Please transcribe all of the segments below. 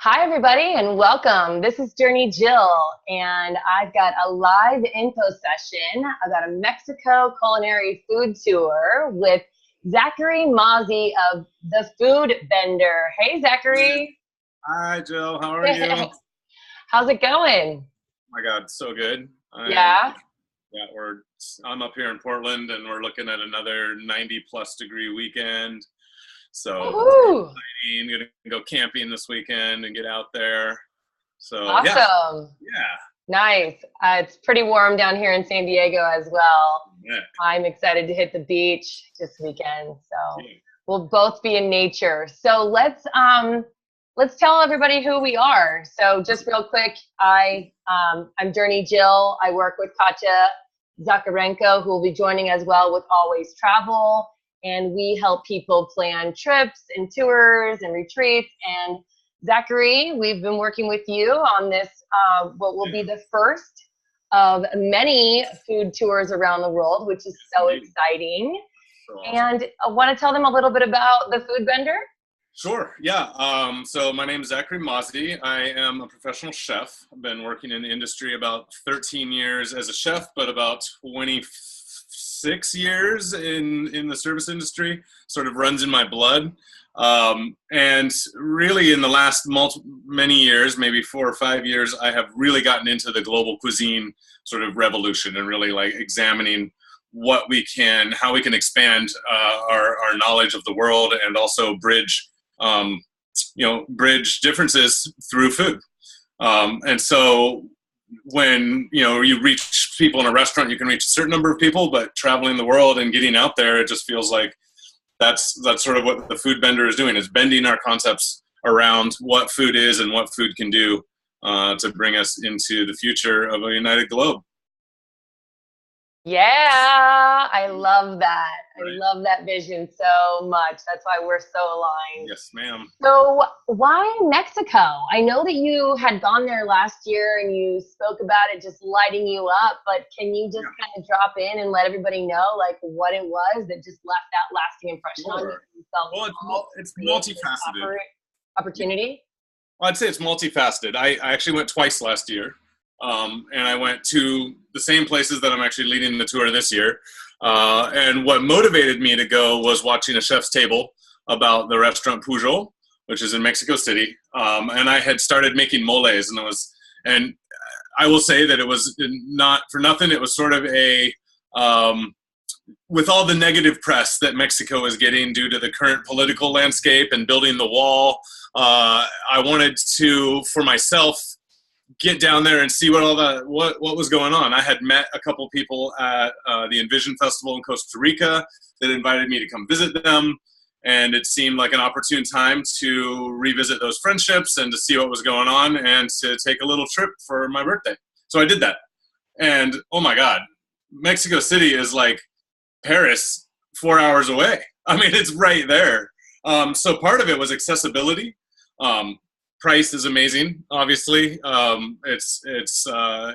Hi, everybody, and welcome. This is JourneyJill, and I've got a live info session about a Mexico culinary food tour with Zachary Mazzi of The Food Bender. Hey, Zachary. Hi, Jill. How are you? How's it going? Oh my God, so good. Yeah? Yeah, I'm up here in Portland, and we're looking at another 90-plus degree weekend. So Woohoo! I'm gonna go camping this weekend and get out there. So Awesome. yeah. Nice. It's pretty warm down here in San Diego as well. Yeah. I'm excited to hit the beach this weekend, so Yeah. we'll both be in nature. So let's tell everybody who we are. So just real quick, I'm JourneyJill. I work with Katya Zakarenko, who will be joining as well with Always Travel. And we help people plan trips and tours and retreats. And Zachary, we've been working with you on this, what will be the first of many food tours around the world, which is so exciting. So awesome. And I want to tell them a little bit about the Food Bender. Sure, yeah. So my name is Zachary Mazzi. I am a professional chef. I've been working in the industry about 13 years as a chef, but about 26 years in the service industry. Sort of runs in my blood. And really in the last many years, maybe 4 or 5 years, I have really gotten into the global cuisine sort of revolution and really like examining how we can expand our knowledge of the world and also bridge differences through food. And so when, you reach people in a restaurant, you can reach a certain number of people, but traveling the world and getting out there, it just feels like that's sort of what the Food Bender is doing, is bending our concepts around what food is and what food can do to bring us into the future of a united globe. Yeah, I love that. Right. I love that vision so much. That's why we're so aligned. Yes, ma'am. So why Mexico? I know that you had gone there last year and you spoke about it just lighting you up, but can you just kind of drop in and let everybody know like what it was that just left that lasting impression on you? Well, it's multifaceted. Opportunity? Well, I'd say it's multifaceted. I actually went twice last year. And I went to the same places that I'm actually leading the tour this year. And what motivated me to go was watching a chef's table about the restaurant Pujol, which is in Mexico City. And I had started making moles, and I will say that it was not for nothing. It was sort of with all the negative press that Mexico is getting due to the current political landscape and building the wall. I wanted to, for myself, get down there and see what was going on. I had met a couple people at the Envision Festival in Costa Rica that invited me to come visit them, and it seemed like an opportune time to revisit those friendships and to see what was going on and to take a little trip for my birthday. So I did that, and oh my God, Mexico City is like Paris 4 hours away. I mean, it's right there. So part of it was accessibility. Price is amazing, obviously. It's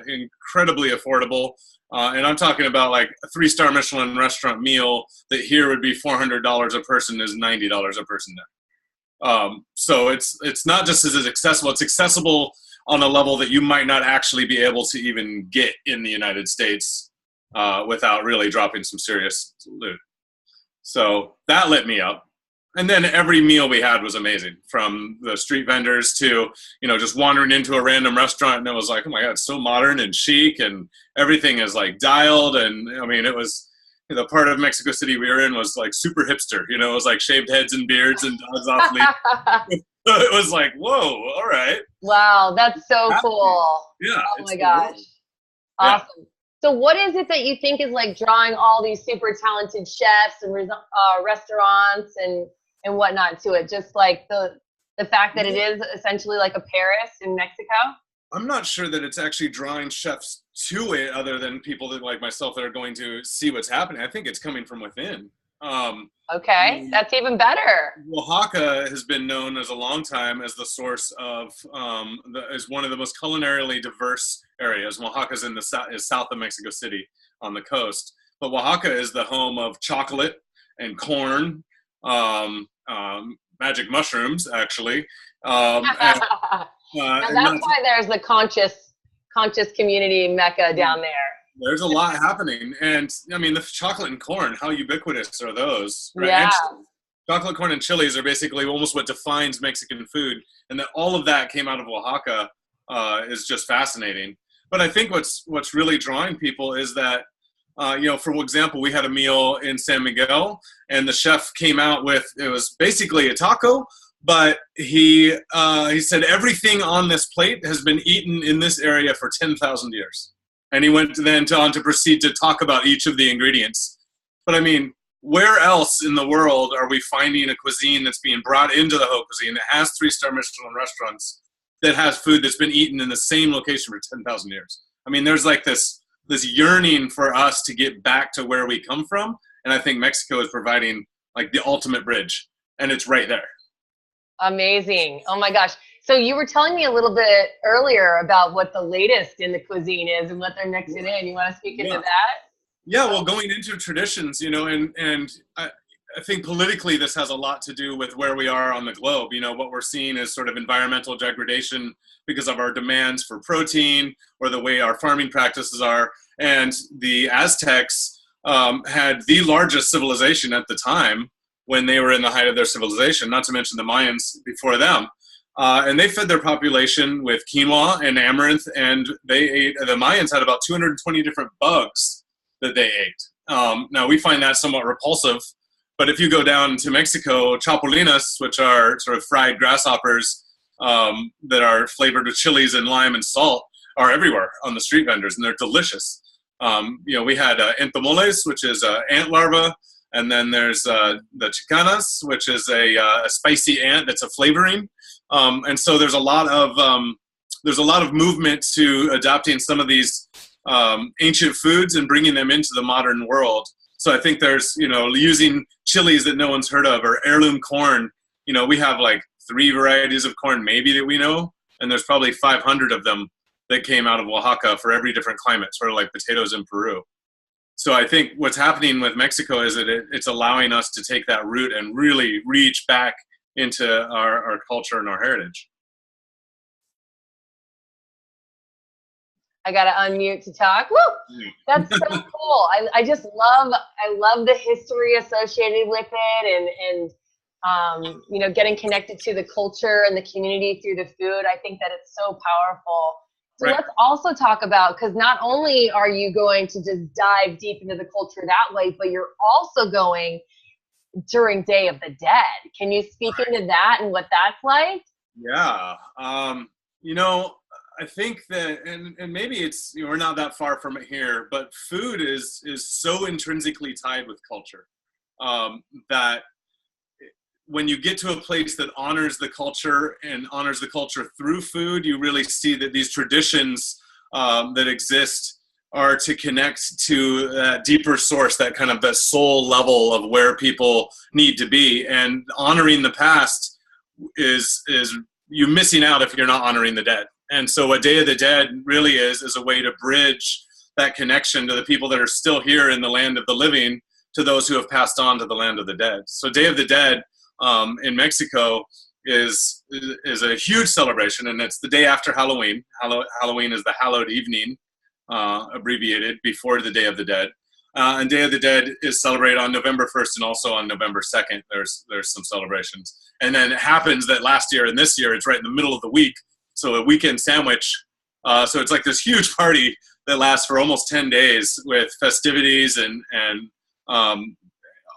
incredibly affordable. And I'm talking about like a 3-star Michelin restaurant meal that here would be $400 a person is $90 a person there. So it's not just as accessible, it's accessible on a level that you might not actually be able to even get in the United States without really dropping some serious loot. So that lit me up. And then every meal we had was amazing, from the street vendors to, just wandering into a random restaurant, and it was like, oh my God, it's so modern and chic, and everything is like dialed. And I mean, it was, the part of Mexico City we were in was like super hipster, it was like shaved heads and beards and dogs off leash. So it was like, whoa, all right. Wow, that's so cool. Yeah. Oh my gosh. Awesome. Yeah. So what is it that you think is like drawing all these super talented chefs and restaurants and whatnot to it? Just like the fact that it is essentially like a Paris in Mexico? I'm not sure that it's actually drawing chefs to it other than people that like myself that are going to see what's happening. I think it's coming from within. Okay, that's even better. Oaxaca has been known as a long time as the source of, as one of the most culinarily diverse areas. Oaxaca's in is south of Mexico City on the coast. But Oaxaca is the home of chocolate and corn, magic mushrooms, actually. And that's why there's the conscious community mecca down there. There's a lot happening. And I mean, the chocolate and corn, how ubiquitous are those? Right? Yeah. And chocolate, corn, and chilies are basically almost what defines Mexican food. And that all of that came out of Oaxaca is just fascinating. But I think what's really drawing people is that, for example, we had a meal in San Miguel, and the chef came out with, it was basically a taco, but he said everything on this plate has been eaten in this area for 10,000 years. And he went on to proceed to talk about each of the ingredients. But I mean, where else in the world are we finding a cuisine that's being brought into the haute cuisine that has 3-star Michelin restaurants, that has food that's been eaten in the same location for 10,000 years? I mean, there's like this yearning for us to get back to where we come from. And I think Mexico is providing like the ultimate bridge, and it's right there. Amazing. Oh my gosh. So you were telling me a little bit earlier about what the latest in the cuisine is and what they're mixing in. You want to speak into that? Yeah, well, going into traditions, and I think politically this has a lot to do with where we are on the globe. What we're seeing is sort of environmental degradation because of our demands for protein or the way our farming practices are. And the Aztecs had the largest civilization at the time when they were in the height of their civilization, not to mention the Mayans before them. And they fed their population with quinoa and amaranth, and the Mayans had about 220 different bugs that they ate. Now, we find that somewhat repulsive, but if you go down to Mexico, chapulines, which are sort of fried grasshoppers that are flavored with chilies and lime and salt, are everywhere on the street vendors, and they're delicious. We had entomoles, which is ant larva, and then there's the chicanas, which is a spicy ant that's a flavoring. And so there's a lot of movement to adopting some of these ancient foods and bringing them into the modern world. So I think there's, using chilies that no one's heard of, or heirloom corn. We have like 3 varieties of corn maybe that we know, and there's probably 500 of them that came out of Oaxaca for every different climate, sort of like potatoes in Peru. So I think what's happening with Mexico is that it's allowing us to take that root and really reach back into our culture and our heritage. I gotta unmute to talk. Woo! That's so cool. I love the history associated with it, and getting connected to the culture and the community through the food. I think that it's so powerful. So Let's also talk about, because not only are you going to just dive deep into the culture that way, but you're also going during Day of the Dead. Can you speak into that and what that's like? Yeah. I think that, and maybe it's, we're not that far from it here, but food is so intrinsically tied with culture that when you get to a place that honors the culture and honors the culture through food, you really see that these traditions that exist are to connect to that deeper source, that kind of that soul level of where people need to be. And honoring the past is you missing out if you're not honoring the dead. And so what Day of the Dead really is a way to bridge that connection to the people that are still here in the land of the living to those who have passed on to the land of the dead. So Day of the Dead in Mexico is a huge celebration, and it's the day after Halloween. Halloween is the hallowed evening, abbreviated, before the Day of the Dead. And Day of the Dead is celebrated on November 1st and also on November 2nd. There's some celebrations. And then it happens that last year and this year, it's right in the middle of the week. So a weekend sandwich. So it's like this huge party that lasts for almost 10 days with festivities and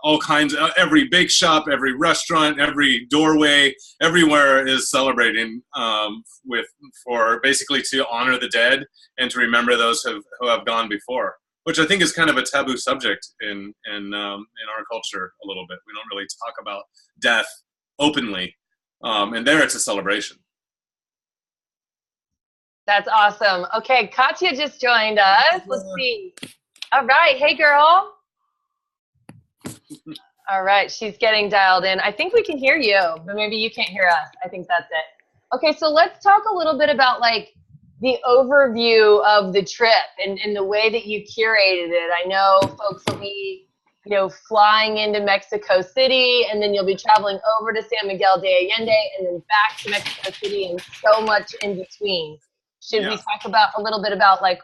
all kinds of, every bake shop, every restaurant, every doorway, everywhere is celebrating for basically to honor the dead and to remember those who have gone before, which I think is kind of a taboo subject in our culture a little bit. We don't really talk about death openly, and there it's a celebration. That's awesome. Okay, Katya just joined us. Let's see. All right. Hey, girl. All right. She's getting dialed in. I think we can hear you, but maybe you can't hear us. I think that's it. Okay, so let's talk a little bit about like the overview of the trip and the way that you curated it. I know folks will be flying into Mexico City, and then you'll be traveling over to San Miguel de Allende, and then back to Mexico City, and so much in between. Should we talk about a little bit about like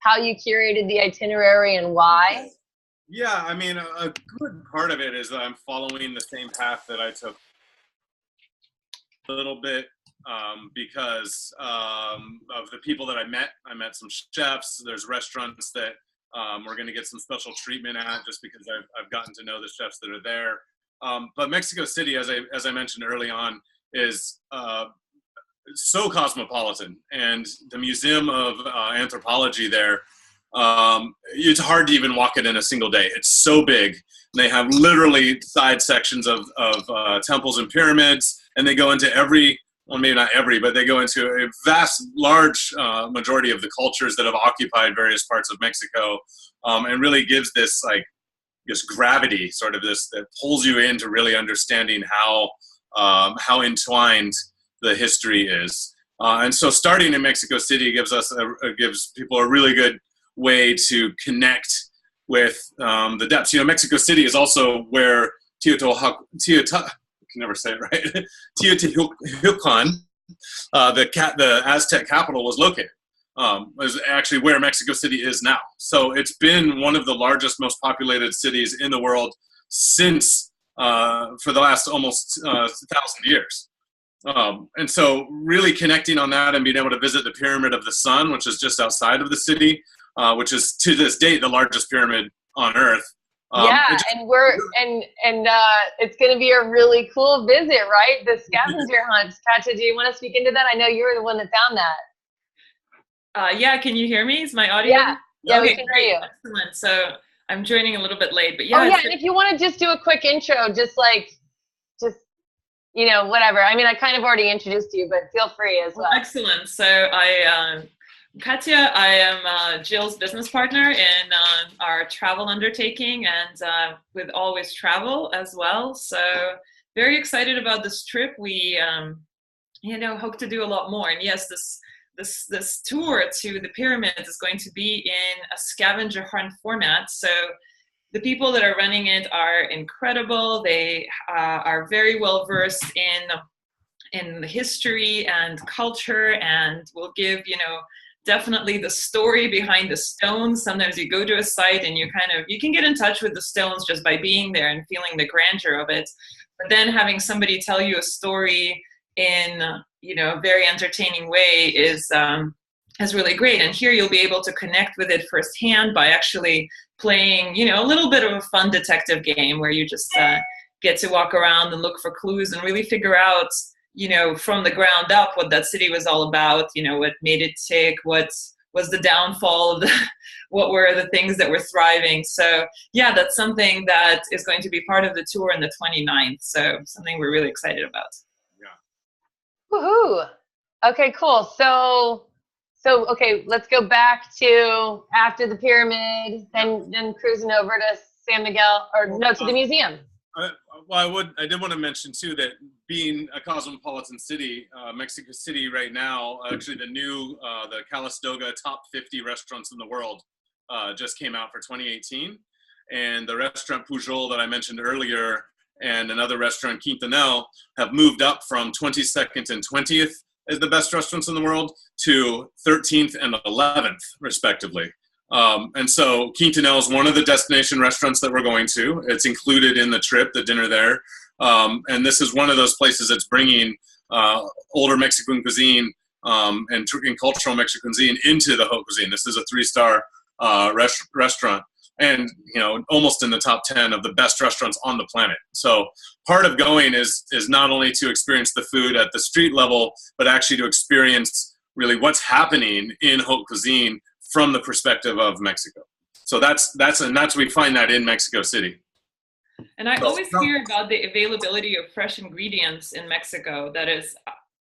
how you curated the itinerary and why? Yeah, I mean, a good part of it is that I'm following the same path that I took a little bit because of the people that I met. I met some chefs. There's restaurants that we're going to get some special treatment at just because I've gotten to know the chefs that are there. But Mexico City, as I mentioned early on, is so cosmopolitan, and the Museum of Anthropology there, it's hard to even walk it in a single day. It's so big. They have literally side sections of temples and pyramids, and they go into maybe not every, but they go into a large majority of the cultures that have occupied various parts of Mexico, and really gives this gravity, sort of this, that pulls you into really understanding how entwined the history is. And so starting in Mexico City gives people a really good way to connect with the depths. Mexico City is also where Teotihuacan, the Aztec capital, was located. Is actually where Mexico City is now. So it's been one of the largest, most populated cities in the world since for the last almost 1,000 years. And so really connecting on that and being able to visit the Pyramid of the Sun, which is just outside of the city, which is to this date the largest pyramid on Earth. It's going to be a really cool visit, right? The scavenger hunt. Katya, do you want to speak into that? I know you were the one that found that. Yeah, can you hear me? Is my audio? Yeah, okay, we can hear you. Excellent. So I'm joining a little bit late, but and if you want to just do a quick intro, just whatever. I mean, I kind of already introduced you, but feel free as well. Excellent. So Katya, I am Jill's business partner in our travel undertaking and with Always Travel as well. So very excited about this trip. We, hope to do a lot more. And yes, this tour to the pyramids is going to be in a scavenger hunt format. So the people that are running it are incredible. They are very well versed in the history and culture, and will give, definitely the story behind the stones. Sometimes you go to a site and you can get in touch with the stones just by being there and feeling the grandeur of it. But then having somebody tell you a story in, a very entertaining way is really great. And here you'll be able to connect with it firsthand by actually playing, a little bit of a fun detective game where you just get to walk around and look for clues and really figure out, from the ground up what that city was all about, what made it tick, what was the downfall of what were the things that were thriving. So yeah, that's something that is going to be part of the tour on the 29th. So something we're really excited about. Yeah. Woohoo. Okay, cool. So okay, let's go back to after the pyramid, then cruising over to San Miguel, to the museum. I did want to mention too that being a cosmopolitan city, Mexico City right now, actually the Calistoga top 50 restaurants in the world just came out for 2018, and the restaurant Pujol that I mentioned earlier and another restaurant Quintanel have moved up from 22nd and 20th as the best restaurants in the world to 13th and 11th respectively. And so Quintanel is one of the destination restaurants that we're going to. It's included in the trip, the dinner there. And this is one of those places that's bringing older Mexican cuisine and cultural Mexican cuisine into the haute cuisine. This is a 3-star restaurant, and almost in the top 10 of the best restaurants on the planet. So part of going is not only to experience the food at the street level, but actually to experience really what's happening in haute cuisine from the perspective of Mexico. So that's we find that in Mexico City. And I always hear about the availability of fresh ingredients in Mexico that is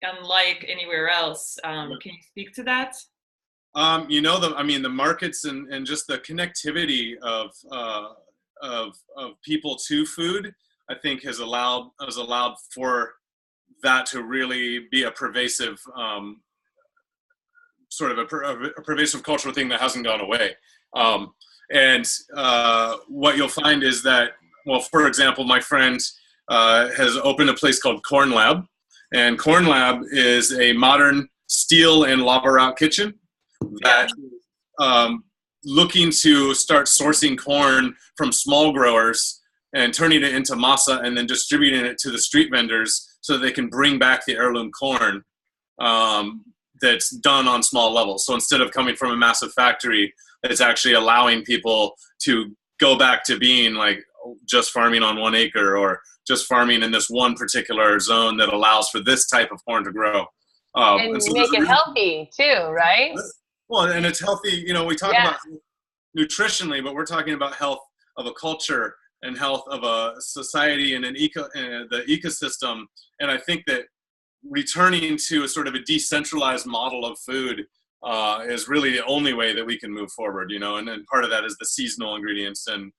unlike anywhere else. Can you speak to that? The markets and just the connectivity of people to food, I think has allowed for that to really be a pervasive sort of a pervasive cultural thing that hasn't gone away. And what you'll find is that, well, for example, my friend has opened a place called Corn Lab. And Corn Lab is a modern steel and lava rock kitchen that looking to start sourcing corn from small growers and turning it into masa and then distributing it to the street vendors so that they can bring back the heirloom corn that's done on small levels. So instead of coming from a massive factory, it's actually allowing people to go back to being like just farming on 1 acre or just farming in this one particular zone that allows for this type of corn to grow. And so make it healthy too, right? Well, and it's healthy. You know, we talk about nutritionally, but we're talking about health of a culture and health of a society and the ecosystem. And I think that returning to a sort of a decentralized model of food is really the only way that we can move forward, you know, and then part of that is the seasonal ingredients and,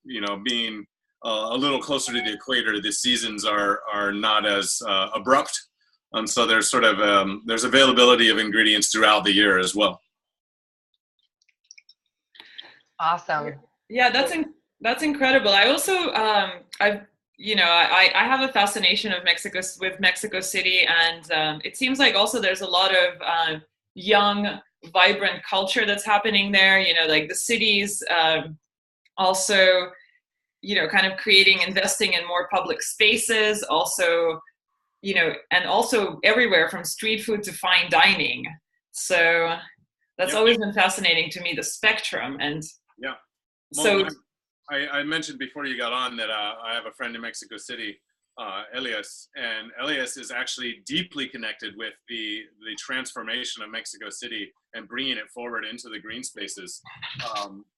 you know, being a little closer to the equator, the seasons are not as abrupt. And so there's sort of, there's availability of ingredients throughout the year as well. Awesome. Yeah, that's incredible. I also, I have a fascination with Mexico City, and it seems like also there's a lot of young, vibrant culture that's happening there. You know, like the cities also, you know, kind of investing in more public spaces, also, you know, and also everywhere from street food to fine dining. So that's always been fascinating to me, the spectrum. And well, so I mentioned before you got on that I have a friend in Mexico City, Elias, and Elias is actually deeply connected with the transformation of Mexico City and bringing it forward into the green spaces.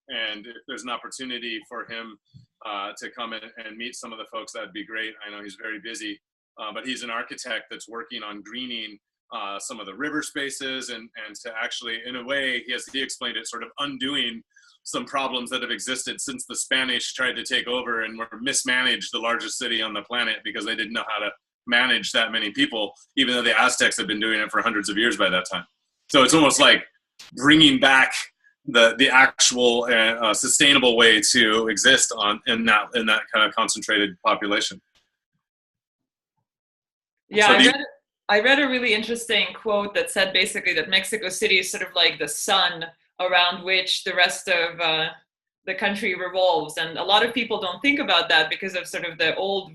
And if there's an opportunity for him to come in and meet some of the folks, that'd be great. I know he's very busy, but he's an architect that's working on greening some of the river spaces and to actually, in a way, he explained it, sort of undoing some problems that have existed since the Spanish tried to take over and were mismanaged the largest city on the planet because they didn't know how to manage that many people, even though the Aztecs had been doing it for hundreds of years by that time. So it's almost like bringing back the actual sustainable way to exist in that kind of concentrated population. Yeah, so I read a really interesting quote that said basically that Mexico City is sort of like the sun around which the rest of the country revolves. And a lot of people don't think about that because of sort of the old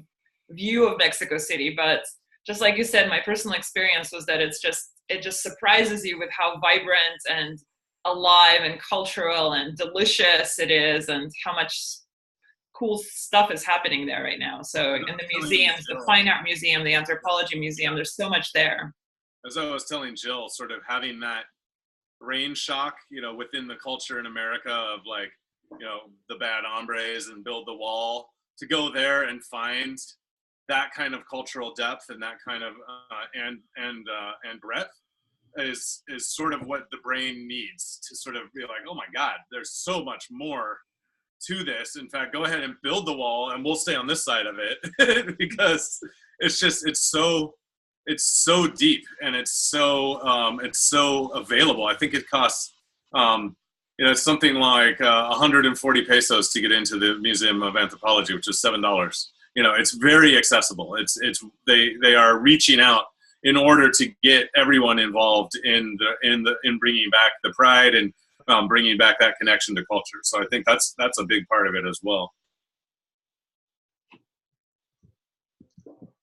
view of Mexico City. But just like you said, my personal experience was that it just surprises you with how vibrant and alive and cultural and delicious it is, and how much cool stuff is happening there right now. So in the museums, the Fine Art Museum, the Anthropology Museum, there's so much there. As I was telling Jill, sort of having that brain shock, you know, within the culture in America of like, you know, the bad hombres and build the wall, to go there and find that kind of cultural depth and that kind of and breadth is sort of what the brain needs to sort of be like, oh my God, there's so much more to this. In fact, go ahead and build the wall and we'll stay on this side of it because it's so deep and it's so available. I think it costs, you know, it's something like 140 pesos to get into the Museum of Anthropology, which is $7. You know, it's very accessible. They are reaching out in order to get everyone involved in bringing back the pride and bringing back that connection to culture. So I think that's a big part of it as well.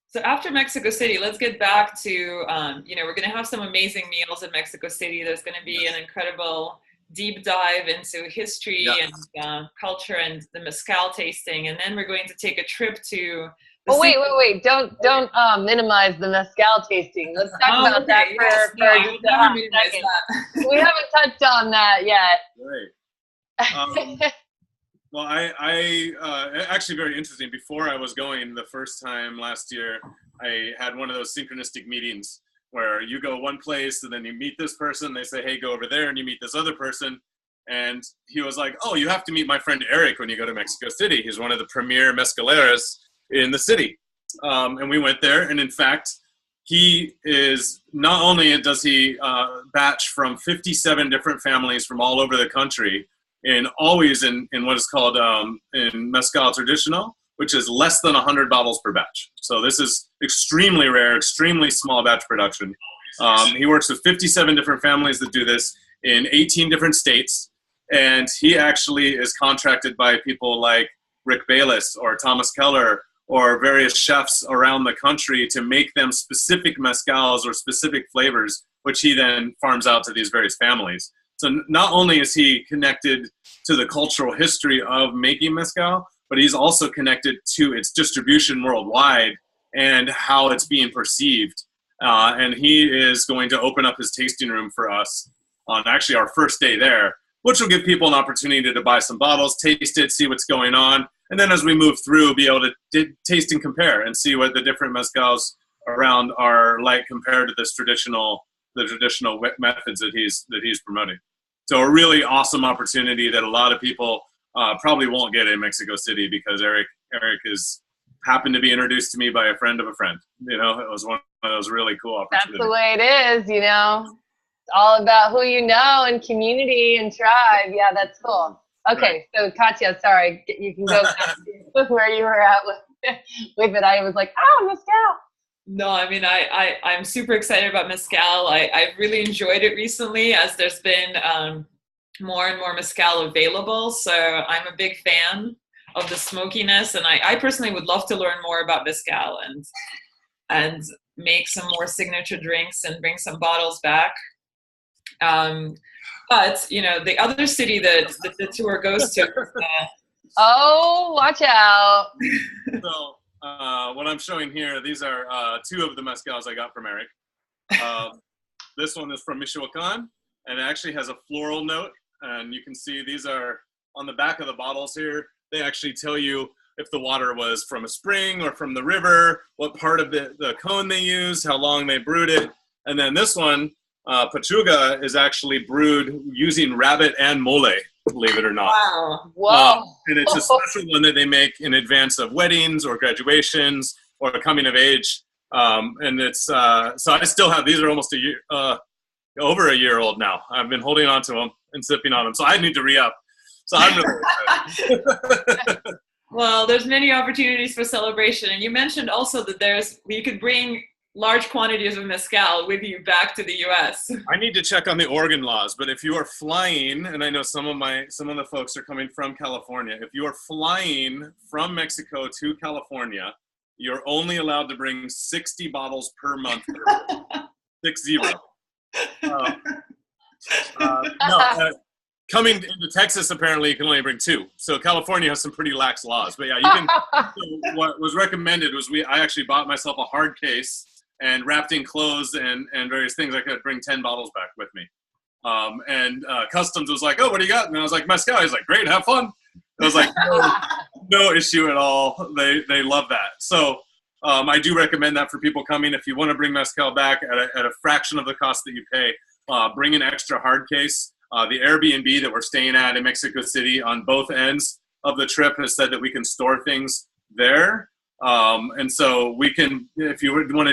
So after Mexico City, let's get back to, you know, we're going to have some amazing meals in Mexico City. There's going to be an incredible deep dive into history and culture and the mezcal tasting. And then we're going to take a trip to... wait. Don't minimize the mezcal tasting. Let's talk about that for just a hot second. We haven't touched on that yet. Right. Well, I actually very interesting. Before I was going the first time last year, I had one of those synchronistic meetings where you go one place and then you meet this person. They say, hey, go over there, and you meet this other person. And he was like, oh, you have to meet my friend Eric when you go to Mexico City. He's one of the premier mezcaleras in the city. And we went there. And in fact, he is, not only does he batch from 57 different families from all over the country, always in what is called in mezcal traditional, which is less than 100 bottles per batch. So this is extremely rare, extremely small batch production. He works with 57 different families that do this in 18 different states. And he actually is contracted by people like Rick Bayless or Thomas Keller or various chefs around the country to make them specific mezcals or specific flavors, which he then farms out to these various families. So not only is he connected to the cultural history of making mezcal, but he's also connected to its distribution worldwide and how it's being perceived. And he is going to open up his tasting room for us on actually our first day there, which will give people an opportunity to buy some bottles, taste it, see what's going on. And then as we move through, be able to taste and compare and see what the different mezcals around are like compared to the traditional methods that he's promoting. So a really awesome opportunity that a lot of people probably won't get in Mexico City, because Eric is happened to be introduced to me by a friend of a friend. You know, it was one of those really cool opportunities. That's the way it is, you know. It's all about who you know and community and tribe. Yeah, that's cool. Okay, right. So Katya, sorry, you can go back to where you were at with it. I was like, oh, mezcal. No, I mean, I'm super excited about mezcal. I've really enjoyed it recently as there's been more and more mezcal available. So I'm a big fan of the smokiness, and I personally would love to learn more about mezcal and make some more signature drinks and bring some bottles back. But, you know, the other city that the tour goes to. Oh, watch out. So what I'm showing here, these are two of the mezcals I got from Eric. This one is from Michoacan, and it actually has a floral note. And you can see these are on the back of the bottles here. They actually tell you if the water was from a spring or from the river, what part of the cone they use, how long they brewed it. And then this one, Pachuga, is actually brewed using rabbit and mole, believe it or not. Wow. Whoa. And it's a special one that they make in advance of weddings or graduations or coming of age. And it's, so I still have, these are almost a year, over a year old now. I've been holding on to them and sipping on them. So I need to re-up. So I'm really excited. Well, there's many opportunities for celebration. And you mentioned also that you could bring large quantities of mezcal with you back to the U.S. I need to check on the Oregon laws, but if you are flying, and I know some of the folks are coming from California, if you are flying from Mexico to California, you're only allowed to bring 60 bottles per month. 60. Coming into Texas, apparently you can only bring 2. So California has some pretty lax laws. But yeah, you can. So what was recommended was I actually bought myself a hard case and wrapped in clothes and various things. I could bring 10 bottles back with me. And Customs was like, oh, what do you got? And I was like, mezcal. He's like, great, have fun. I was like, no issue at all. They love that. So I do recommend that for people coming. If you want to bring mezcal back at a fraction of the cost that you pay, bring an extra hard case. The Airbnb that we're staying at in Mexico City on both ends of the trip has said that we can store things there. And so we can, if people want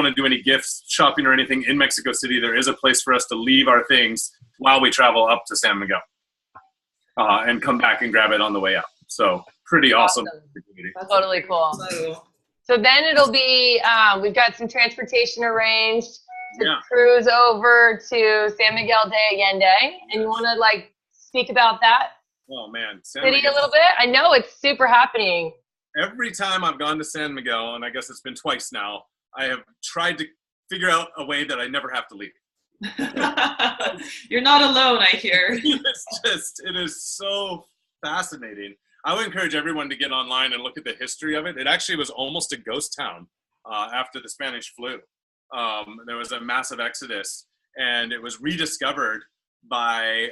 to do any gifts shopping or anything in Mexico City, there is a place for us to leave our things while we travel up to San Miguel, and come back and grab it on the way out. So pretty awesome. That's totally cool. So then it'll be, we've got some transportation arranged to cruise over to San Miguel de Allende. And you want to speak about that? Oh man. City a little bit? I know it's super happening. Every time I've gone to San Miguel, and I guess it's been twice now, I have tried to figure out a way that I never have to leave. You're not alone, I hear. It is so fascinating. I would encourage everyone to get online and look at the history of it. It actually was almost a ghost town after the Spanish flu. There was a massive exodus, and it was rediscovered by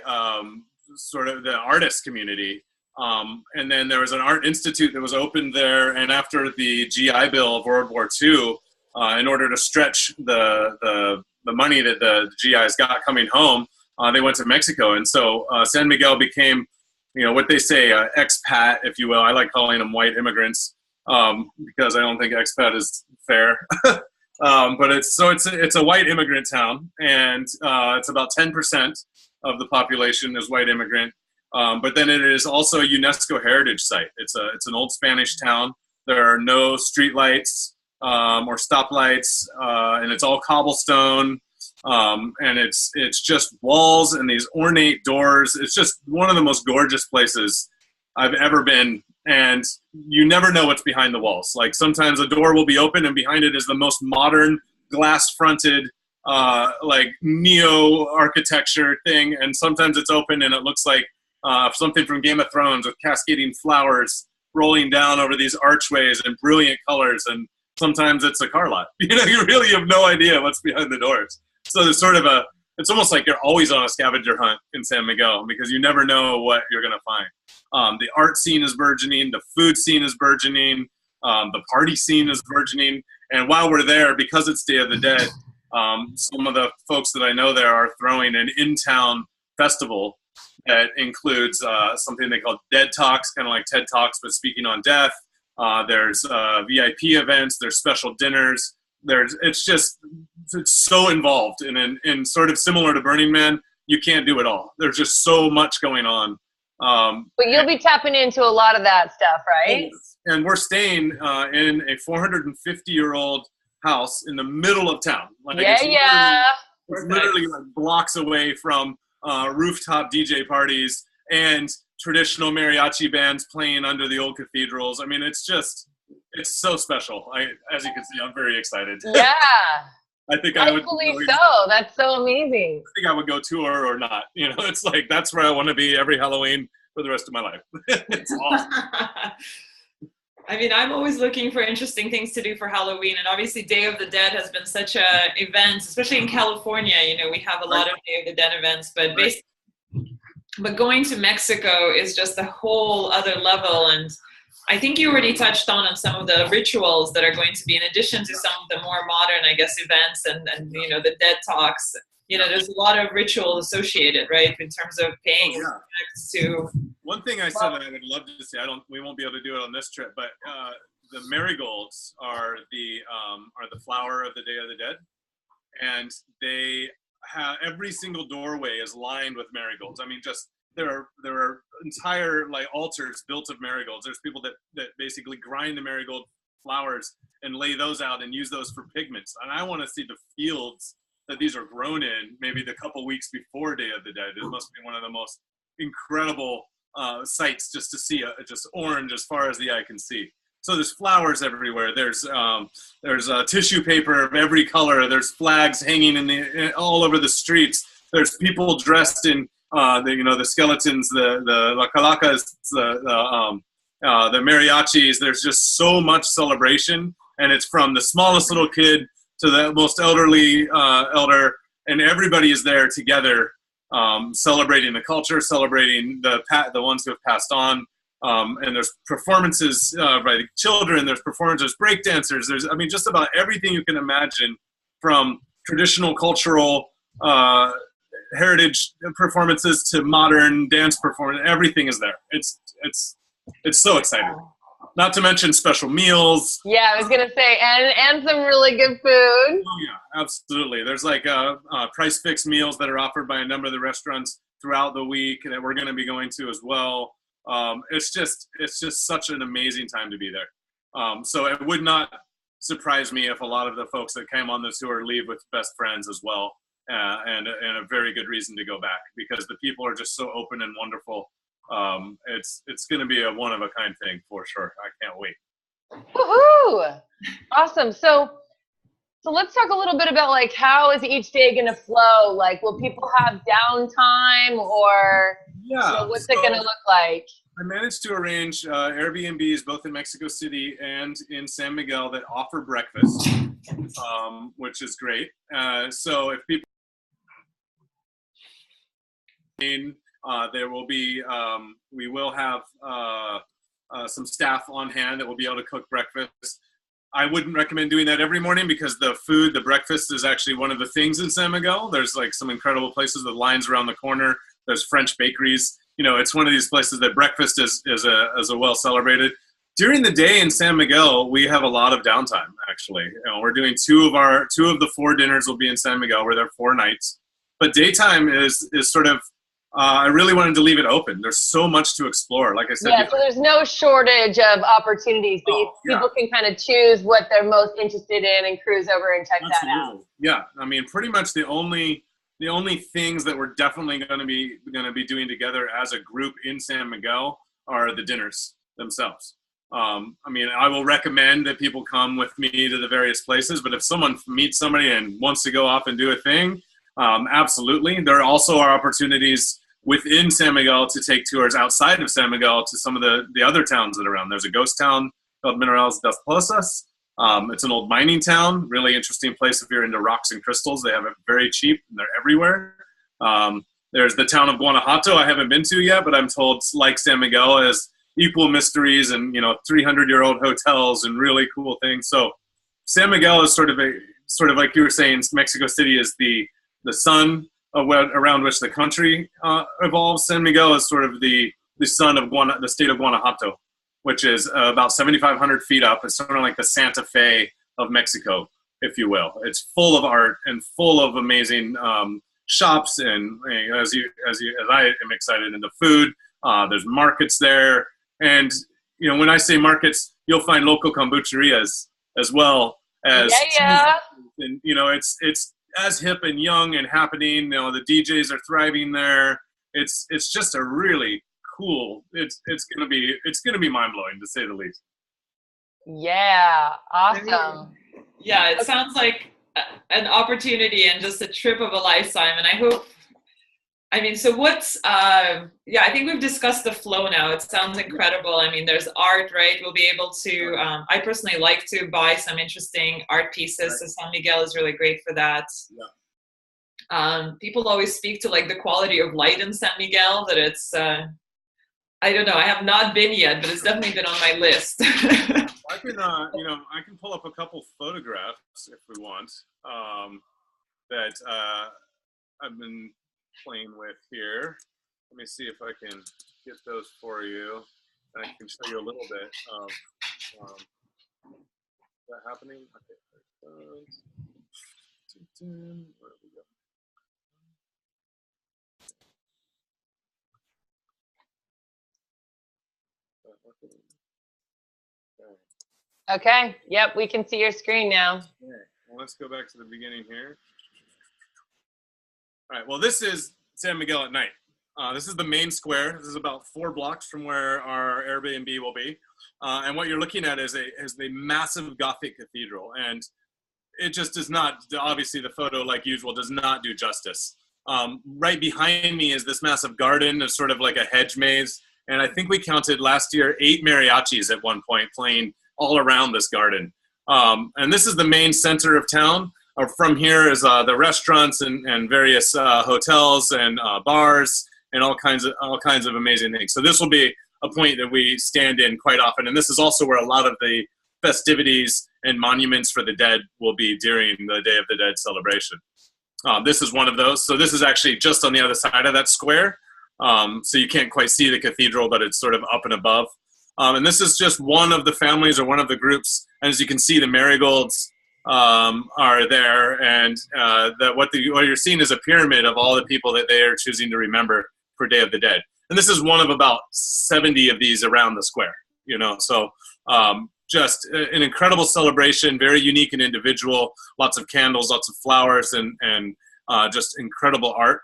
sort of the artist community. And then there was an art institute that was opened there. And after the GI Bill of World War II, in order to stretch the money that the GIs got coming home, they went to Mexico. And so San Miguel became, what they say, expat, if you will. I like calling them white immigrants because I don't think expat is fair. But it's a white immigrant town, and it's about 10% of the population is white immigrant. But then it is also a UNESCO heritage site. It's an old Spanish town. There are no streetlights or stoplights, and it's all cobblestone. And it's just walls and these ornate doors. It's just one of the most gorgeous places I've ever been. And you never know what's behind the walls. Like sometimes a door will be open and behind it is the most modern glass-fronted, like neo-architecture thing. And sometimes it's open and it looks like something from Game of Thrones with cascading flowers rolling down over these archways and brilliant colors. And sometimes it's a car lot. You know, you really have no idea what's behind the doors. So there's sort of it's almost like you're always on a scavenger hunt in San Miguel because you never know what you're going to find. The art scene is burgeoning. The food scene is burgeoning. The party scene is burgeoning. And while we're there, because it's Day of the Dead, some of the folks that I know there are throwing an in-town festival that includes something they call Dead Talks, kind of like TED Talks, but speaking on death. There's VIP events. There's special dinners. It's so involved. And in sort of similar to Burning Man, you can't do it all. There's just so much going on. But you'll be tapping into a lot of that stuff, right? And we're staying in a 450-year-old house in the middle of town. Like it's literally like blocks away from rooftop DJ parties and traditional mariachi bands playing under the old cathedrals. I mean, it's so special. As you can see, I'm very excited. Yeah. I think I would. That's so amazing. I think I would go tour or not. You know, it's like that's where I want to be every Halloween for the rest of my life. It's awesome. I mean, I'm always looking for interesting things to do for Halloween, and obviously Day of the Dead has been such a event, especially in California. You know, we have a lot of Day of the Dead events, but going to Mexico is just a whole other level. And I think you already touched on some of the rituals that are going to be in addition to some of the more modern, I guess, events and you know, the Dead Talks. You know, there's a lot of ritual associated, right, in terms of paying respects to. One thing I said that I would love to see, we won't be able to do it on this trip, but the marigolds are the flower of the Day of the Dead, and they have every single doorway is lined with marigolds. I mean, just there are entire like altars built of marigolds. There's people that basically grind the marigold flowers and lay those out and use those for pigments. And I want to see the fields that these are grown in maybe the couple weeks before Day of the Dead. It must be one of the most incredible sights just to see just orange as far as the eye can see. So there's flowers everywhere. There's tissue paper of every color. There's flags hanging all over the streets. There's people dressed in the skeletons, the la calacas, the mariachis. There's just so much celebration, and it's from the smallest little kid to the most elderly elder, and everybody is there together, celebrating the culture, celebrating the ones who have passed on. And there's performances by the children. There's performances, break dancers. There's, I mean, just about everything you can imagine, from traditional cultural heritage performances to modern dance performance. Everything is there. It's so exciting. Not to mention special meals. Yeah, I was gonna say, and some really good food. Oh yeah, absolutely. There's like price fixed meals that are offered by a number of the restaurants throughout the week that we're going to be going to as well. It's just such an amazing time to be there. So it would not surprise me if a lot of the folks that came on the tour leave with best friends as well, and a very good reason to go back, because the people are just so open and wonderful. It's going to be a one-of-a-kind thing for sure. I can't wait. Woohoo! Awesome. So let's talk a little bit about like, how is each day going to flow? Like, will people have downtime, or what's it going to look like? I managed to arrange Airbnbs both in Mexico City and in San Miguel that offer breakfast, which is great. So if people there will be, we will have some staff on hand that will be able to cook breakfast. I wouldn't recommend doing that every morning, because the breakfast is actually one of the things in San Miguel. There's like some incredible places with lines around the corner. There's French bakeries. You know, it's one of these places that breakfast is a well celebrated. During the day in San Miguel, we have a lot of downtime. Actually, we're doing two of the 4 dinners will be in San Miguel. We're there 4 nights, but daytime is sort of I really wanted to leave it open. There's so much to explore. Like I said, yeah. So there's no shortage of opportunities, but people can kind of choose what they're most interested in and cruise over and check that out. Yeah, I mean, pretty much the only things that we're definitely going to be doing together as a group in San Miguel are the dinners themselves. I mean, I will recommend that people come with me to the various places, but if someone meets somebody and wants to go off and do a thing, absolutely. There also are opportunities within San Miguel to take tours outside of San Miguel to some of the other towns that are around. There's a ghost town called Minerales das Plosas. It's an old mining town, really interesting place if you're into rocks and crystals. They have it very cheap, and they're everywhere. There's the town of Guanajuato I haven't been to yet, but I'm told, like San Miguel, has equal mysteries and 300-year-old hotels and really cool things. So San Miguel is sort of like you were saying, Mexico City is the sun around which the country evolves. San Miguel is sort of the sun of the state of Guanajuato, which is about 7,500 feet up. It's sort of like the Santa Fe of Mexico, if you will. It's full of art and full of amazing shops, and as I am excited into food. There's markets there, and when I say markets, you'll find local kombucherias as well as and it's as hip and young and happening. The DJs are thriving there. It's just a really cool. It's gonna be mind blowing, to say the least. Yeah, awesome. Yeah, it sounds like an opportunity and just a trip of a lifetime. And I hope. I mean, so what's? I think we've discussed the flow now. It sounds incredible. I mean, there's art, right? We'll be able to. I personally like to buy some interesting art pieces. So San Miguel is really great for that. Yeah. People always speak to like the quality of light in San Miguel. That it's. I don't know. I have not been yet, but it's definitely been on my list. I can pull up a couple photographs if we want. That I've been playing with here. Let me see if I can get those for you. And I can show you a little bit of that happening. Okay, where do we go? Okay. Yep, we can see your screen now. Okay. Well, let's go back to the beginning here. All right. Well, this is San Miguel at night. This is the main square. This is about 4 blocks from where our Airbnb will be. And what you're looking at is a massive Gothic cathedral. And it just does not, obviously the photo, like usual, does not do justice. Right behind me is this massive garden. It's sort of like a hedge maze. And I think we counted last year 8 mariachis at one point playing all around this garden. And this is the main center of town. From here is the restaurants and various hotels and bars and all kinds of amazing things. So this will be a point that we stand in quite often. And this is also where a lot of the festivities and monuments for the dead will be during the Day of the Dead celebration. This is one of those. So this is actually just on the other side of that square. So you can't quite see the cathedral, but it's sort of up and above. And this is just one of the families or one of the groups. And as you can see, the marigolds are there, and what you're seeing is a pyramid of all the people that they are choosing to remember for Day of the Dead. And this is one of about 70 of these around the square. So just an incredible celebration, very unique and individual. Lots of candles, lots of flowers, and just incredible art.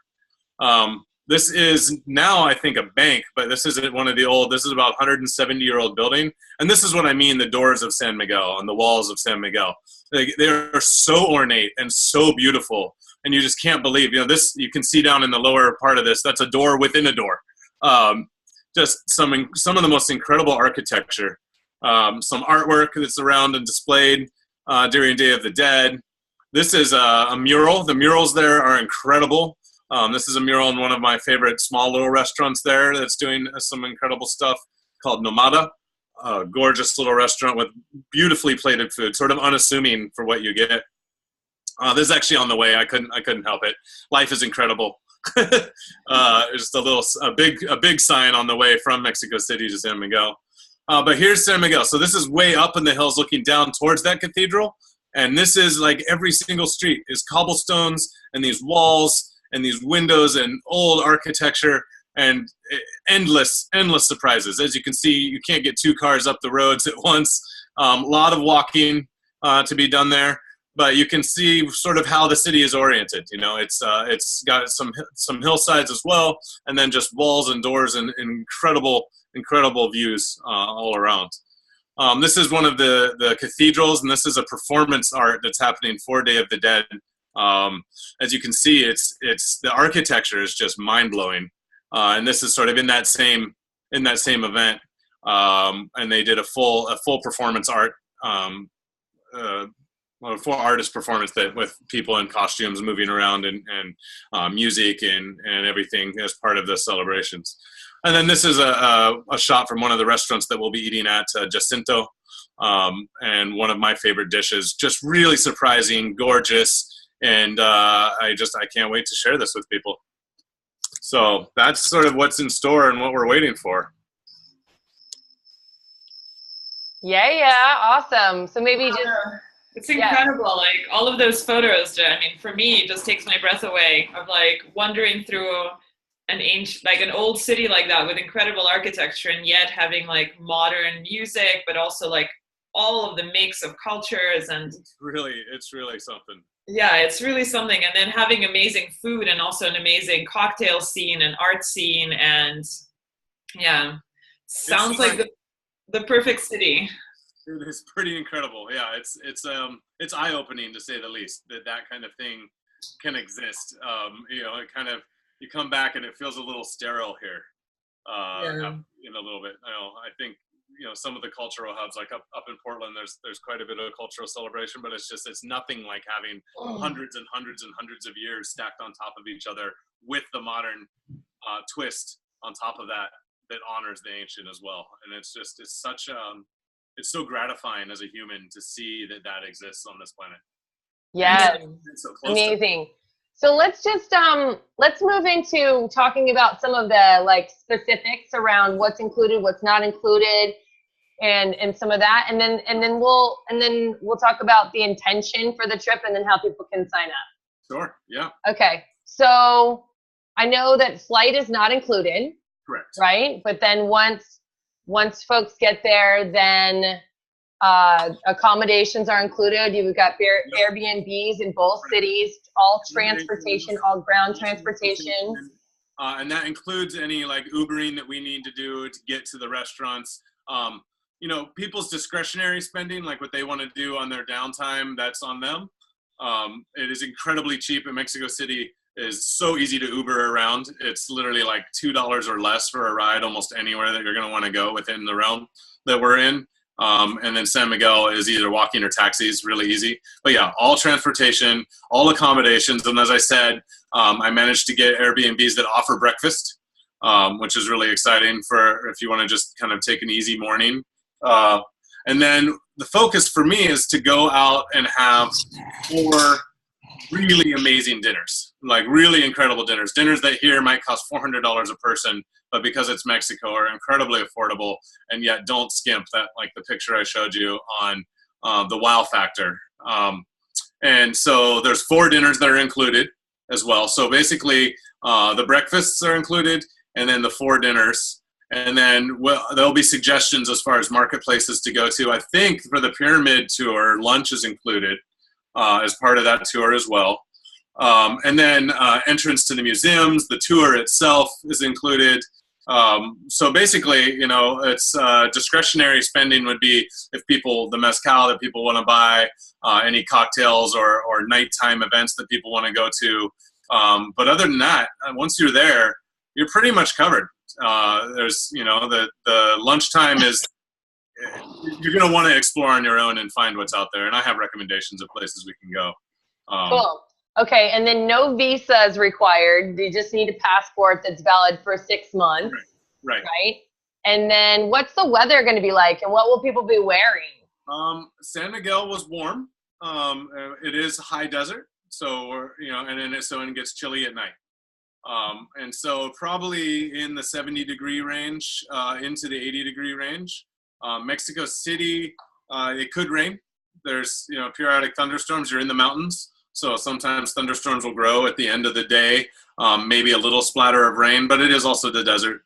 This is now, I think, a bank, but this isn't one of the old. This is about 170-year-old building. And this is what I mean, the doors of San Miguel and the walls of San Miguel. They are so ornate and so beautiful. And you just can't believe, this, you can see down in the lower part of this, that's a door within a door. Just some of the most incredible architecture. Some artwork that's around and displayed during Day of the Dead. This is a mural. The murals there are incredible. This is a mural in one of my favorite small little restaurants there that's doing some incredible stuff called Nomada. A gorgeous little restaurant with beautifully plated food, sort of unassuming for what you get. This is actually on the way. I couldn't help it. Life is incredible. Just a big sign on the way from Mexico City to San Miguel. But here's San Miguel. So this is way up in the hills looking down towards that cathedral. And this is like every single street is cobblestones and these walls and these windows and old architecture and endless surprises. As you can see, you can't get two cars up the roads at once. A lot of walking to be done there, but you can see sort of how the city is oriented. You know, it's got some hillsides as well, and then just walls and doors and incredible views all around. This is one of the cathedrals, and this is a performance art that's happening for Day of the Dead. As you can see, it's the architecture is just mind-blowing, and this is sort of in that same event. And they did a full performance art, full artist performance that with people in costumes moving around and music and everything as part of the celebrations. And then this is a shot from one of the restaurants that we'll be eating at, Jacinto, and one of my favorite dishes. Just really surprising, gorgeous, and I can't wait to share this with people. So that's sort of what's in store and what we're waiting for. Yeah, awesome. So maybe just it's incredible, like all of those photos. I mean, for me, it just takes my breath away of like wandering through an old city like that with incredible architecture, and yet having like modern music, but also like all of the mix of cultures, and it's really something. Yeah, it's really something. And then having amazing food and also an amazing cocktail scene and art scene, and sounds like the perfect city. It is pretty incredible. Yeah, it's eye-opening to say the least that kind of thing can exist. You know, it kind of, you come back and it feels a little sterile here, in a little bit. You know, I think, you know, some of the cultural hubs, like up in Portland, there's quite a bit of cultural celebration, but it's nothing like having hundreds and hundreds and hundreds of years stacked on top of each other with the modern twist on top of that honors the ancient as well. And it's so gratifying as a human to see that exists on this planet. Yeah, so amazing. So let's just let's move into talking about some of the like specifics around what's included, what's not included, and some of that, and then we'll talk about the intention for the trip and then how people can sign up. Sure. Yeah. Okay. So I know that flight is not included. Correct. Right, but then once folks get there, then accommodations are included. You've got Airbnbs in both cities, all transportation, all ground transportation. And that includes any like Ubering that we need to do to get to the restaurants. You know, people's discretionary spending, like what they want to do on their downtime, that's on them. It is incredibly cheap in Mexico City. Is so easy to Uber around. It's literally like $2 or less for a ride almost anywhere that you're going to want to go within the realm that we're in. And then San Miguel is either walking or taxis, really easy. But yeah, all transportation, all accommodations. And as I said, I managed to get Airbnbs that offer breakfast, which is really exciting for if you want to just kind of take an easy morning. And then the focus for me is to go out and have 4 really amazing dinners, like really incredible dinners that here might cost $400 a person, but because it's Mexico are incredibly affordable, and yet don't skimp that, like the picture I showed you on the wow factor. And so there's 4 dinners that are included as well. So basically the breakfasts are included, and then the 4 dinners. And then there'll be suggestions as far as marketplaces to go to. I think for the pyramid tour, lunch is included as part of that tour as well. And then entrance to the museums, the tour itself is included. So basically, you know, it's discretionary spending would be if the mezcal that people want to buy, any cocktails or nighttime events that people want to go to. But other than that, once you're there, you're pretty much covered. There's, you know, the lunchtime is, you're going to want to explore on your own and find what's out there. And I have recommendations of places we can go. Cool. Okay. And then no visa is required. You just need a passport that's valid for 6 months. Right. And then what's the weather going to be like, and what will people be wearing? San Miguel was warm. It is high desert. So, you know, and then it gets chilly at night. And so probably in the 70-degree range, into the 80-degree range. Mexico City, it could rain. There's, you know, periodic thunderstorms. You're in the mountains, So sometimes thunderstorms will grow at the end of the day, maybe a little splatter of rain, but it is also the desert.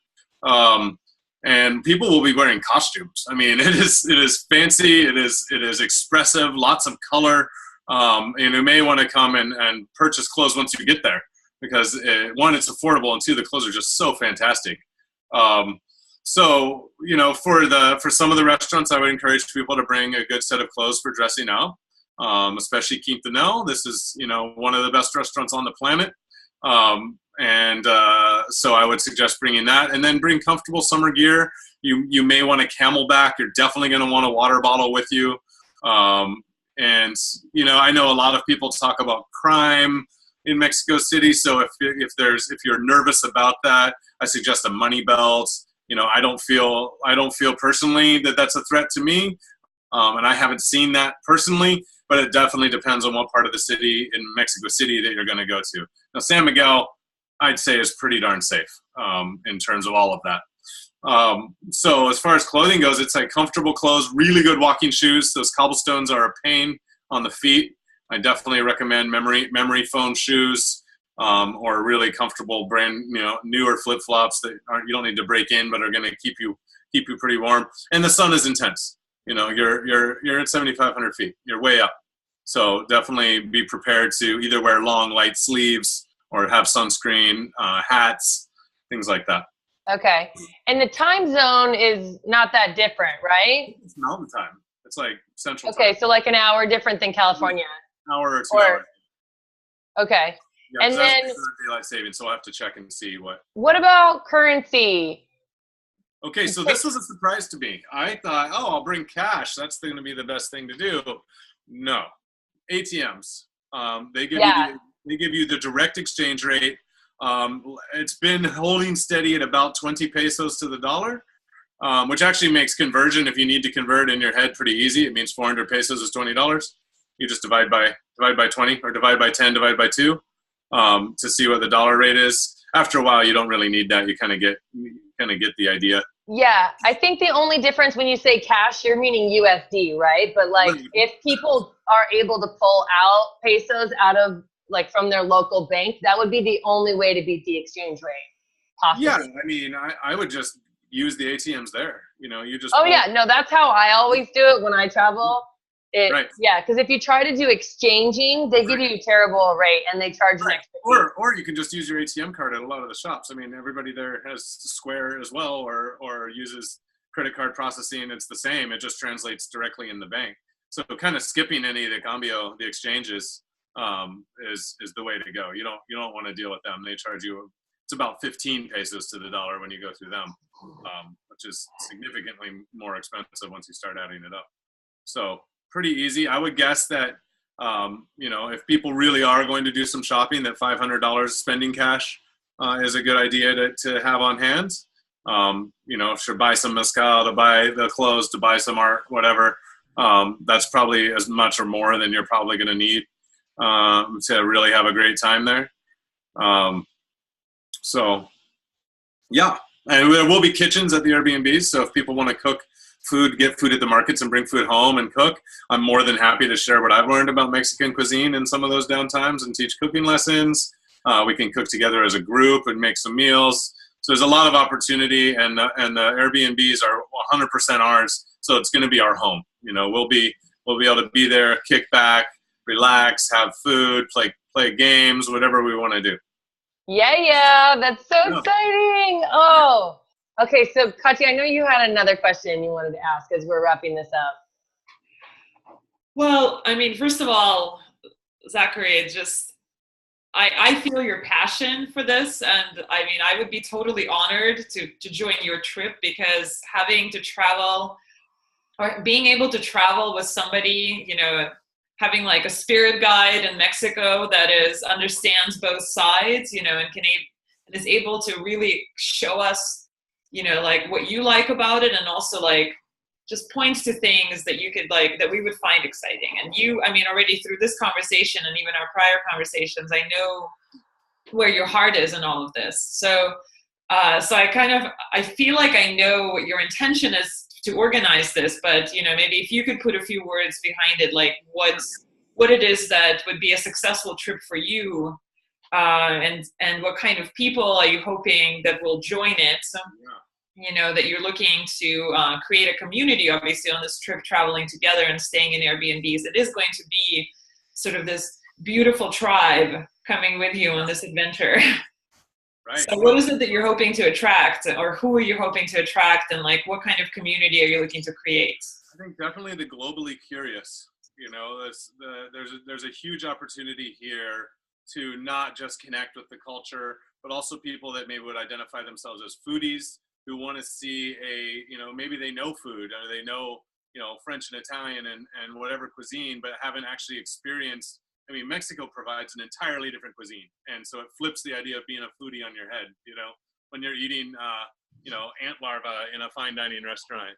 And people will be wearing costumes. I mean, it is fancy, it is expressive, lots of color. And you may want to come and purchase clothes once you get there, because one, it's affordable, and two, the clothes are just so fantastic. So, you know, for some of the restaurants, I would encourage people to bring a good set of clothes for dressing out, especially Quintanel. This is, you know, one of the best restaurants on the planet. So I would suggest bringing that, and then bring comfortable summer gear. You may want a Camelback. You're definitely going to want a water bottle with you. And, you know, I know a lot of people talk about crime in Mexico City. So if you're nervous about that, I suggest a money belt. You know, I don't feel personally that that's a threat to me. And I haven't seen that personally, but it definitely depends on what part of the city in Mexico City that you're going to go to. Now, San Miguel, I'd say, is pretty darn safe in terms of all of that. So as far as clothing goes, it's like comfortable clothes, really good walking shoes. Those cobblestones are a pain on the feet. I definitely recommend memory foam shoes, or really comfortable brand, you know, newer flip-flops that you don't need to break in, but are going to keep you pretty warm. And the sun is intense. You know, you're at 7,500 feet. You're way up. So definitely be prepared to either wear long, light sleeves or have sunscreen, hats, things like that. Okay. And the time zone is not that different, right? It's mountain time. It's like central Okay, time. so like an hour different than California. An hour or 2 hours. Okay. Yeah, And that's then daylight savings, so I'll have to check and see what about currency? Okay, so this was a surprise to me. I thought, oh, I'll bring cash. That's going to be the best thing to do. No. ATMs. They give you the direct exchange rate. It's been holding steady at about 20 pesos to the dollar, which actually makes conversion, if you need to convert in your head, pretty easy. It means 400 pesos is $20. You just divide by 20, or divide by 10, divide by 2, to see what the dollar rate is. After a while, you don't really need that. You kind of get the idea. Yeah, I think the only difference when you say cash, you're meaning USD, right? But like, if people are able to pull out pesos out of, like, from their local bank, that would be the only way to beat the exchange rate, possibly. Yeah, I mean, I would just use the ATMs there. You know, you just. Oh yeah, no, that's how I always do it when I travel. Right. Yeah, because if you try to do exchanging, they give you a terrible rate and they charge an extra fee. Or you can just use your ATM card at a lot of the shops. I mean, everybody there has Square as well, or uses credit card processing. It's the same. It just translates directly in the bank. So kind of skipping any of the exchanges is the way to go. You don't want to deal with them. They charge you. It's about 15 pesos to the dollar when you go through them, which is significantly more expensive once you start adding it up. So pretty easy. I would guess that, you know, if people really are going to do some shopping, that $500 spending cash is a good idea to have on hand. You know, to buy some mezcal, to buy the clothes, to buy some art, whatever. That's probably as much or more than you're probably going to need to really have a great time there. So, yeah. And there will be kitchens at the Airbnbs, so if people want to cook food, get food at the markets and bring food home and cook, I'm more than happy to share what I've learned about Mexican cuisine in some of those downtimes and teach cooking lessons. We can cook together as a group and make some meals. So there's a lot of opportunity, and the Airbnbs are 100% ours. So it's going to be our home. You know, we'll be able to be there, kick back, relax, have food, play games, whatever we want to do. Yeah, that's so exciting. Oh. Okay, so Katya, I know you had another question you wanted to ask as we're wrapping this up. Well, I mean, first of all, Zachary, it's just, I feel your passion for this. And I mean, I would be totally honored to join your trip, because having to travel, or being able to travel with somebody, you know, having like a spirit guide in Mexico that understands both sides, you know, and is able to really show us, you know, like what you like about it, and also like just points to things that you could like, that we would find exciting. And I mean, already through this conversation and even our prior conversations, I know where your heart is in all of this. So I feel like I know what your intention is to organize this, but, you know, maybe if you could put a few words behind it, like what it is that would be a successful trip for you, and what kind of people are you hoping that will join it. So, you know, that you're looking to create a community, obviously, on this trip, traveling together and staying in Airbnbs. It is going to be sort of this beautiful tribe coming with you on this adventure. Right. So what is it that you're hoping to attract, or who are you hoping to attract, and like what kind of community are you looking to create? I think definitely the globally curious. You know, there's a huge opportunity here to not just connect with the culture, but also people that maybe would identify themselves as foodies, who want to see you know, maybe they know food, or they know, you know, French and Italian and whatever cuisine, but haven't actually experienced. I mean, Mexico provides an entirely different cuisine. And so it flips the idea of being a foodie on your head, you know, when you're eating, you know, ant larvae in a fine dining restaurant,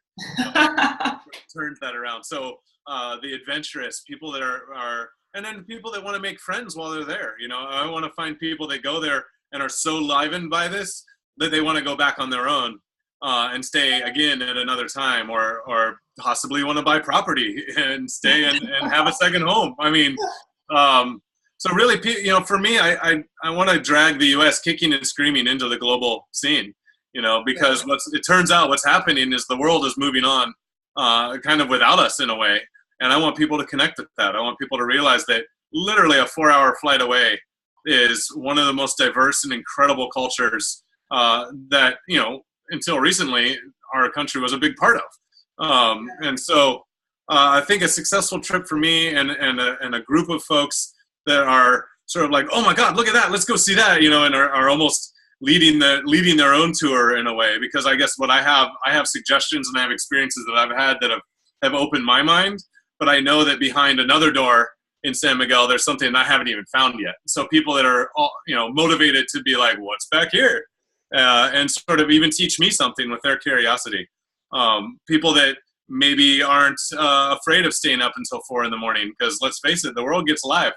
turns that around. So the adventurous people that are, and then people that want to make friends while they're there. You know, I want to find people that go there and are so livened by this that they want to go back on their own and stay again at another time, or possibly want to buy property and stay and have a second home. I mean, so really, you know, for me, I want to drag the U.S. kicking and screaming into the global scene, you know, because it turns out what's happening is the world is moving on kind of without us in a way. And I want people to connect with that. I want people to realize that literally a 4-hour flight away is one of the most diverse and incredible cultures that, you know, until recently, our country was a big part of. And so I think a successful trip for me and a group of folks that are sort of like, oh my God, look at that, let's go see that, you know, and are almost leading their own tour in a way, because I guess what I have suggestions and I have experiences that I've had that have opened my mind, but I know that behind another door in San Miguel, there's something I haven't even found yet. So people that are, you know, motivated to be like, what's back here? And sort of even teach me something with their curiosity. People that maybe aren't afraid of staying up until 4 a.m, because let's face it, the world gets live.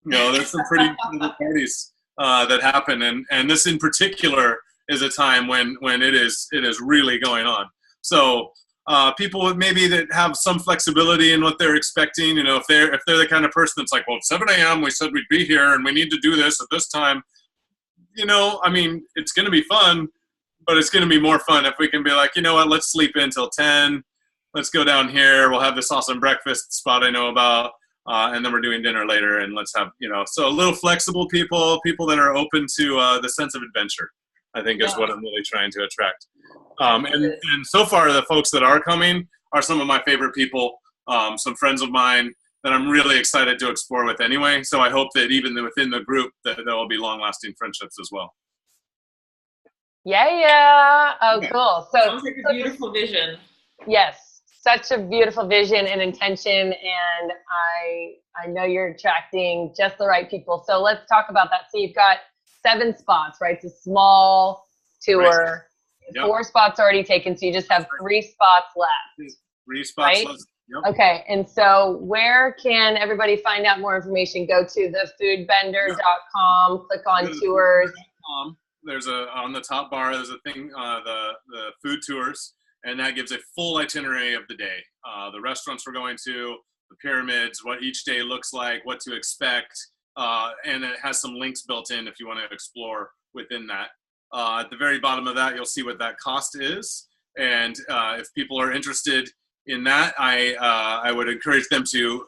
You know, there's some pretty incredible parties that happen, and this in particular is a time when it is really going on. So people maybe that have some flexibility in what they're expecting. You know, if they're the kind of person that's like, well, 7 a.m. we said we'd be here and we need to do this at this time. You know, I mean, it's going to be fun, but it's going to be more fun if we can be like, you know what, let's sleep in till 10. Let's go down here. We'll have this awesome breakfast spot I know about. And then we're doing dinner later, and let's have, you know, so a little flexible people that are open to the sense of adventure, I think is what I'm really trying to attract. And so far, the folks that are coming are some of my favorite people, some friends of mine that I'm really excited to explore with anyway. So I hope that even within the group that there will be long-lasting friendships as well. Yeah. Oh, cool. So sounds like a beautiful vision. Yes, such a beautiful vision and intention, and I know you're attracting just the right people. So let's talk about that. So you've got 7 spots, right? It's a small tour. Right. Yep. 4 spots already taken, so you just have 3 spots left. 3 spots right? left. Yep. Okay, and so where can everybody find out more information? Go to thefoodbender.com, click on tours. There's on the top bar, there's a thing, the food tours, and that gives a full itinerary of the day. The restaurants we're going to, the pyramids, what each day looks like, what to expect, and it has some links built in if you want to explore within that. At the very bottom of that, you'll see what that cost is, and if people are interested in that, I would encourage them to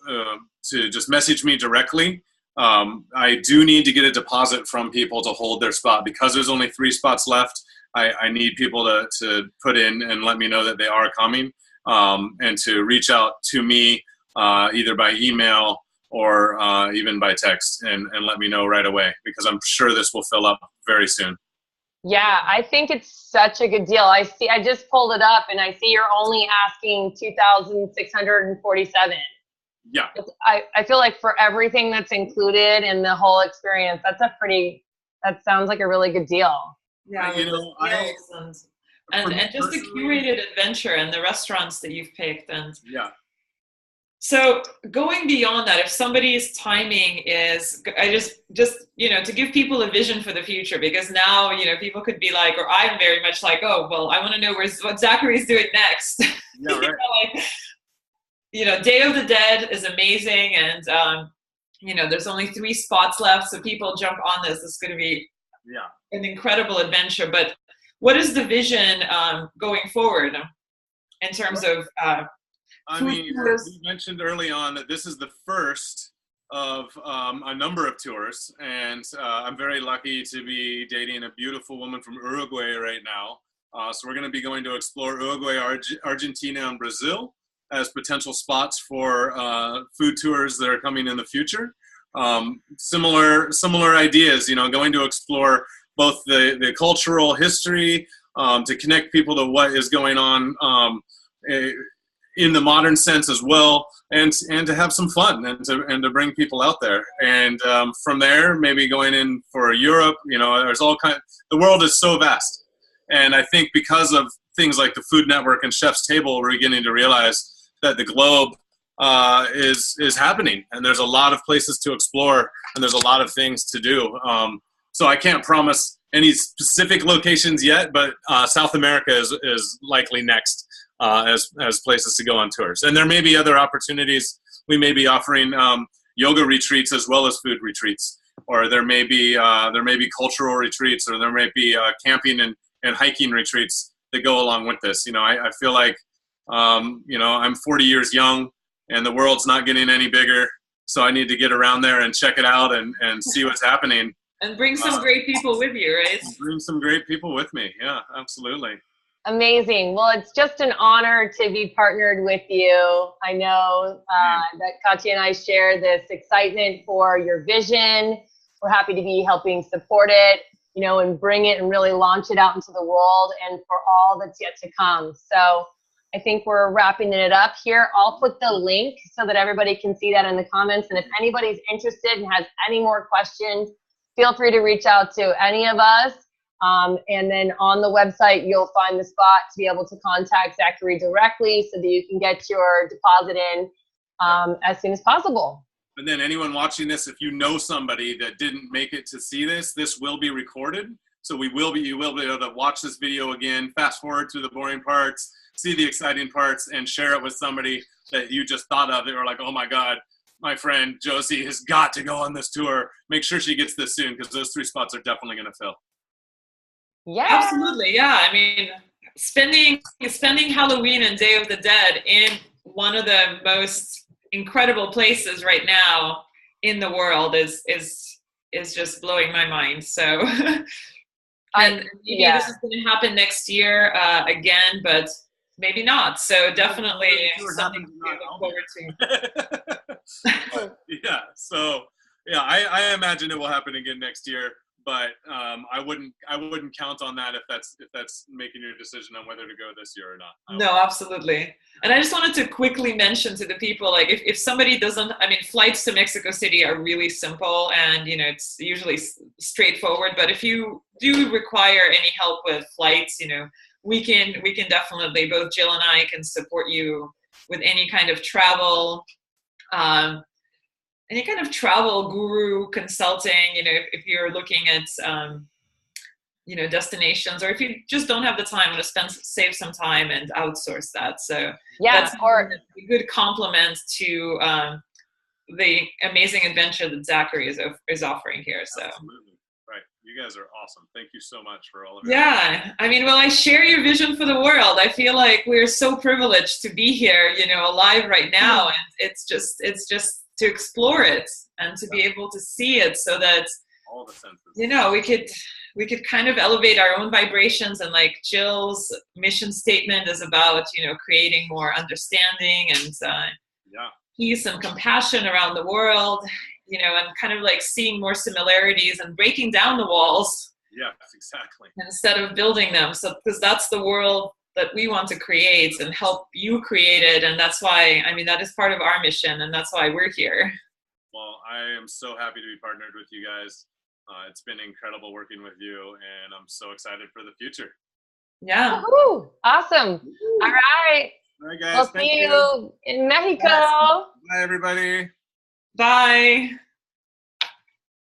just message me directly. I do need to get a deposit from people to hold their spot, because there's only 3 spots left. I need people to put in and let me know that they are coming, and to reach out to me either by email or even by text and let me know right away, because I'm sure this will fill up very soon. Yeah, I think it's such a good deal. I just pulled it up and I see you're only asking $2,647. Yeah. I feel like for everything that's included in the whole experience, that sounds like a really good deal. Yeah, you know, and just the curated adventure and the restaurants that you've picked, and yeah. So going beyond that, if somebody's timing is, I just you know, to give people a vision for the future, because now, you know, people could be like, or I'm very much like, oh, well, I want to know what Zachary's doing next. Yeah, right. You know, like, you know, Day of the Dead is amazing, and you know, there's only 3 spots left, so people jump on this. It's going to be an incredible adventure. But what is the vision going forward in terms of I mean, you mentioned early on that this is the first of a number of tours, and I'm very lucky to be dating a beautiful woman from Uruguay right now. So we're going to be going to explore Uruguay, Argentina, and Brazil as potential spots for food tours that are coming in the future. Similar ideas, you know, going to explore both the cultural history, to connect people to what is going on in the modern sense as well, and to have some fun and to bring people out there. And from there, maybe going in for Europe. You know, there's all kind. The world is so vast, and I think because of things like the Food Network and Chef's Table, we're beginning to realize that the globe is happening, and there's a lot of places to explore, and there's a lot of things to do. So I can't promise any specific locations yet, but South America is likely next as places to go on tours. And there may be other opportunities. We may be offering yoga retreats as well as food retreats, or there may be cultural retreats, or there may be camping and hiking retreats that go along with this. You know, I feel like you know, I'm 40 years young, and the world's not getting any bigger, so I need to get around there and check it out and see what's happening. And bring some great people with you, right? Bring some great people with me. Yeah, absolutely. Amazing. Well, it's just an honor to be partnered with you. I know that Katya and I share this excitement for your vision. We're happy to be helping support it, you know, and bring it and really launch it out into the world, and for all that's yet to come. So I think we're wrapping it up here. I'll put the link so that everybody can see that in the comments. And if anybody's interested and has any more questions, feel free to reach out to any of us. And then on the website, you'll find the spot to be able to contact Zachary directly so that you can get your deposit in as soon as possible. And then anyone watching this, if you know somebody that didn't make it to see this, this will be recorded. So you will be able to watch this video again, fast forward to the boring parts, see the exciting parts, and share it with somebody that you just thought of. They were like, oh my God, my friend Josie has got to go on this tour. Make sure she gets this soon, because those 3 spots are definitely going to fill. Yeah, absolutely. Yeah, I mean, spending Halloween and Day of the Dead in one of the most incredible places right now in the world is just blowing my mind. So, and maybe this is going to happen next year again, but maybe not. So definitely something to look forward to. Yeah. So yeah, I imagine it will happen again next year. But I wouldn't count on that if that's making your decision on whether to go this year or not. No, absolutely. And I just wanted to quickly mention to the people, like if somebody doesn't, I mean, flights to Mexico City are really simple, and you know, it's usually straightforward. But if you do require any help with flights, you know, we can definitely, both Jill and I can support you with any kind of travel. Any kind of travel guru consulting, you know, if you're looking at, you know, destinations, or if you just don't have the time to save some time and outsource that. So yeah, that's a good complement to the amazing adventure that Zachary is offering here. So. Absolutely. Right. You guys are awesome. Thank you so much for all of it. Yeah. I mean, well, I share your vision for the world. I feel like we're so privileged to be here, you know, alive right now. And it's just to explore it and to be able to see it, so that all the senses, you know, we could kind of elevate our own vibrations. And like Jill's mission statement is about, you know, creating more understanding and peace and compassion around the world, you know, and kind of like seeing more similarities and breaking down the walls. Yes, exactly. Instead of building them. So, because that's the world that we want to create and help you create it. And that's why, I mean, that is part of our mission, and that's why we're here. Well, I am so happy to be partnered with you guys. It's been incredible working with you, and I'm so excited for the future. Yeah. Woo-hoo. Awesome. All right. All right, guys. We'll see you in Mexico. Yes. Bye, everybody. Bye.